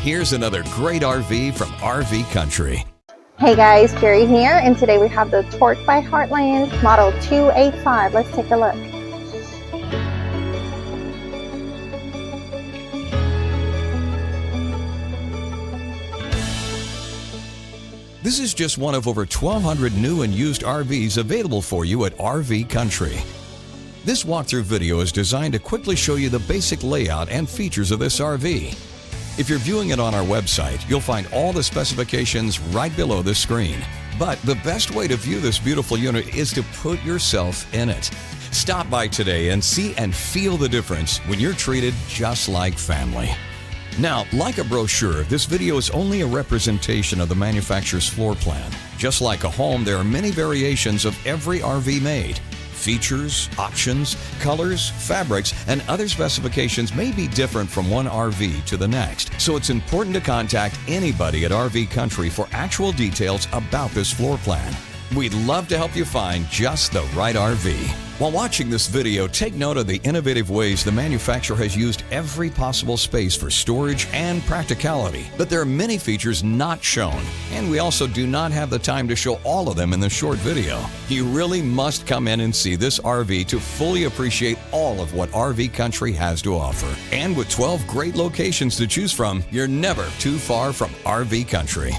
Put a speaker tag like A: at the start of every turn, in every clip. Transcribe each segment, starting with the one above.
A: Here's another great RV from RV Country.
B: Hey guys, Carrie here, and today we have the Torque by Heartland model 285. Let's take a look.
A: This is just one of over 1,200 new and used RVs available for you at RV Country. This walkthrough video is designed to quickly show you the basic layout and features of this RV. If you're viewing it on our website, you'll find all the specifications right below the screen. But the best way to view this beautiful unit is to put yourself in it. Stop by today and see and feel the difference when you're treated just like family. Now, like a brochure, this video is only a representation of the manufacturer's floor plan. Just like a home, there are many variations of every RV made. Features, options, colors, fabrics, and other specifications may be different from one RV to the next, so it's important to contact anybody at RV Country for actual details about this floor plan. We'd love to help you find just the right RV. While watching this video, take note of the innovative ways the manufacturer has used every possible space for storage and practicality. But there are many features not shown, and we also do not have the time to show all of them in this short video. You really must come in and see this RV to fully appreciate all of what RV Country has to offer. And with 12 great locations to choose from, you're never too far from RV Country.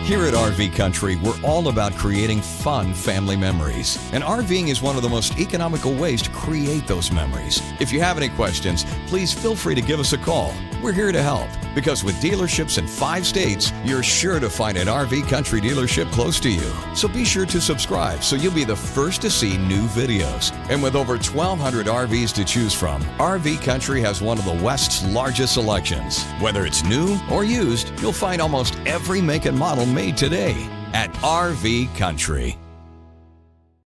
A: Here at RV Country, we're all about creating fun family memories. And RVing is one of the most economical ways to create those memories. If you have any questions, please feel free to give us a call. We're here to help, because with dealerships in 5 states, you're sure to find an RV Country dealership close to you. So be sure to subscribe so you'll be the first to see new videos. And with over 1,200 RVs to choose from, RV Country has one of the West's largest selections. Whether it's new or used, you'll find almost every make and model made today at RV Country.